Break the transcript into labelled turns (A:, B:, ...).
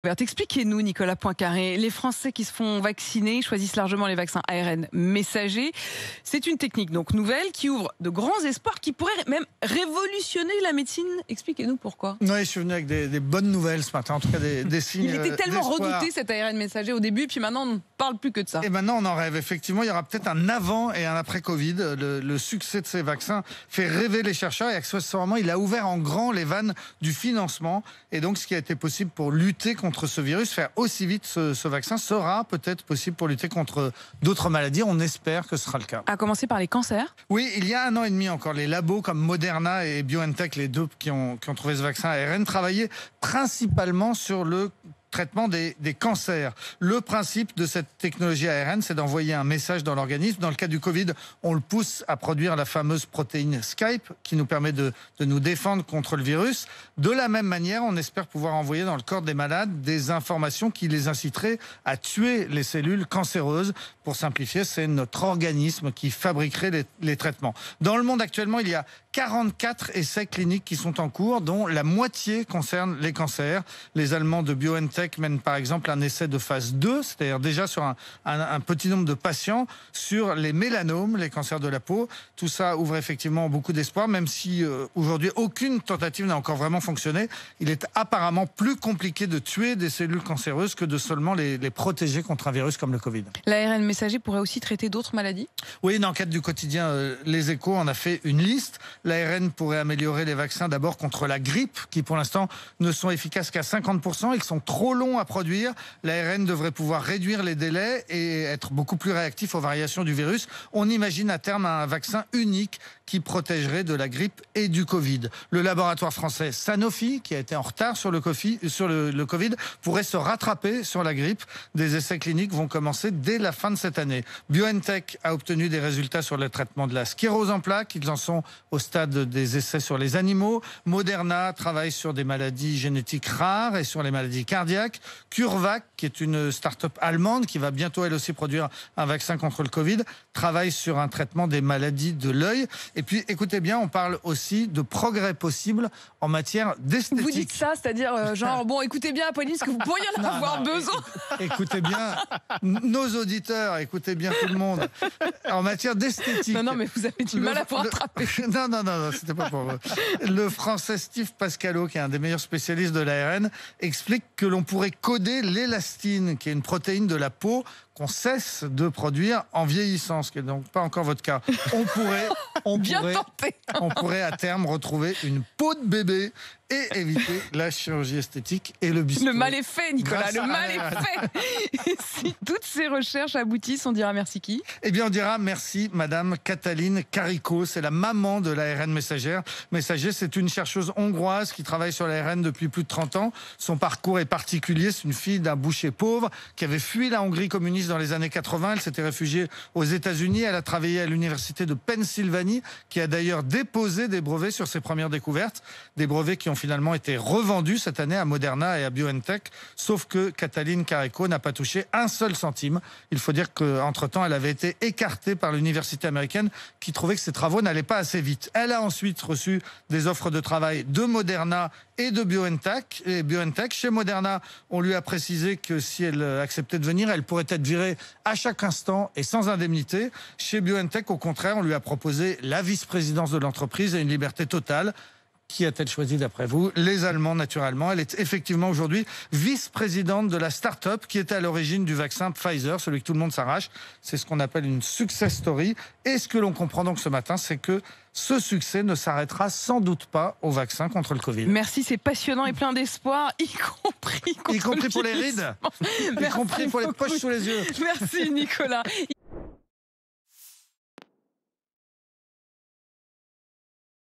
A: Expliquez-nous, Nicolas Poincaré, les Français qui se font vacciner choisissent largement les vaccins ARN messagers. C'est une technique donc nouvelle qui ouvre de grands espoirs, qui pourrait même révolutionner la médecine. Expliquez-nous pourquoi.
B: Oui, je suis venu avec des bonnes nouvelles ce matin, en tout cas des signes.
A: Il était tellement
B: d'espoir.
A: redouté cet ARN messager au début, puis maintenant on ne parle plus que de ça.
B: Et maintenant on en rêve. Effectivement, il y aura peut-être un avant et un après Covid. Le succès de ces vaccins fait rêver les chercheurs et accessoirement il a ouvert en grand les vannes du financement. Et donc ce qui a été possible pour lutter contre ce virus, faire aussi vite ce vaccin sera peut-être possible pour lutter contre d'autres maladies. On espère que ce sera le cas.
A: À commencer par les cancers.
B: Oui, il y a 1 an et demi encore, les labos comme Moderna et BioNTech, les deux qui ont trouvé ce vaccin ARN, travaillaient principalement sur le traitement des cancers. Le principe de cette technologie ARN, c'est d'envoyer un message dans l'organisme. Dans le cas du Covid, on le pousse à produire la fameuse protéine Spike qui nous permet de nous défendre contre le virus. De la même manière, on espère pouvoir envoyer dans le corps des malades des informations qui les inciteraient à tuer les cellules cancéreuses. Pour simplifier, c'est notre organisme qui fabriquerait les traitements. Dans le monde actuellement, il y a 44 essais cliniques qui sont en cours, dont la moitié concerne les cancers. Les Allemands de BioNTech mènent par exemple un essai de phase 2, c'est-à-dire déjà sur un petit nombre de patients, sur les mélanomes, les cancers de la peau. Tout ça ouvre effectivement beaucoup d'espoir, même si aujourd'hui aucune tentative n'a encore vraiment fonctionné. Il est apparemment plus compliqué de tuer des cellules cancéreuses que de seulement les protéger contre un virus comme le Covid.
A: L'ARN messager pourrait aussi traiter d'autres maladies ?
B: Oui, une enquête du quotidien Les Échos en a fait une liste. L'ARN pourrait améliorer les vaccins d'abord contre la grippe, qui pour l'instant ne sont efficaces qu'à 50%. Ils sont trop longs à produire. L'ARN devrait pouvoir réduire les délais et être beaucoup plus réactif aux variations du virus. On imagine à terme un vaccin unique qui protégerait de la grippe et du Covid. Le laboratoire français Sanofi, qui a été en retard sur le Covid, pourrait se rattraper sur la grippe. Des essais cliniques vont commencer dès la fin de cette année. BioNTech a obtenu des résultats sur le traitement de la sclérose en plaques. Ils en sont au stade des essais sur les animaux. Moderna travaille sur des maladies génétiques rares et sur les maladies cardiaques. CureVac, qui est une start-up allemande qui va bientôt elle aussi produire un vaccin contre le Covid, travaille sur un traitement des maladies de l'œil. Et puis, écoutez bien, on parle aussi de progrès possibles en matière d'esthétique.
A: Vous dites ça, c'est-à-dire genre, bon, écoutez bien, Apolline, parce que vous pourriez en avoir besoin.
B: Écoutez bien, nos auditeurs, écoutez bien tout le monde. En matière d'esthétique.
A: Non, mais vous avez du mal à vous rattraper.
B: Non, c'était pas pour vous. Le français Steve Pascalo, qui est un des meilleurs spécialistes de l'ARN, explique que l'on pourrait coder l'élastine, qui est une protéine de la peau qu'on cesse de produire en vieillissant, ce qui n'est donc pas encore votre cas. On pourrait à terme retrouver une peau de bébé et éviter la chirurgie esthétique et le bistouri.
A: Le mal est fait, Nicolas, le mal est fait. Et si toutes ces recherches aboutissent, on dira merci qui ?
B: Eh bien, on dira merci Madame Katalin Karikó. C'est la maman de l'ARN messager. C'est une chercheuse hongroise qui travaille sur l'ARN depuis plus de 30 ans. Son parcours est particulier. C'est une fille d'un boucher pauvre qui avait fui la Hongrie communiste dans les années 80. Elle s'était réfugiée aux États-Unis. Elle a travaillé à l'université de Pennsylvanie, qui a d'ailleurs déposé des brevets sur ses premières découvertes. Des brevets qui ont finalement été revendus cette année à Moderna et à BioNTech. Sauf que Katalin Karikó n'a pas touché un seul centime. Il faut dire qu'entre-temps, elle avait été écartée par l'université américaine qui trouvait que ses travaux n'allaient pas assez vite. Elle a ensuite reçu des offres de travail de Moderna et de BioNTech. Chez Moderna, on lui a précisé que si elle acceptait de venir, elle pourrait être virée à chaque instant et sans indemnité. Chez BioNTech, au contraire, on lui a proposé la vice-présidence de l'entreprise et une liberté totale. Qui a-t-elle choisi d'après vous ? Les Allemands, naturellement. Elle est effectivement aujourd'hui vice-présidente de la start-up qui était à l'origine du vaccin Pfizer, celui que tout le monde s'arrache. C'est ce qu'on appelle une success story. Et ce que l'on comprend donc ce matin, c'est que ce succès ne s'arrêtera sans doute pas au vaccin contre le Covid.
A: Merci, c'est passionnant et plein d'espoir, y compris
B: pour les rides, y compris pour les poches sous les yeux.
A: Merci Nicolas.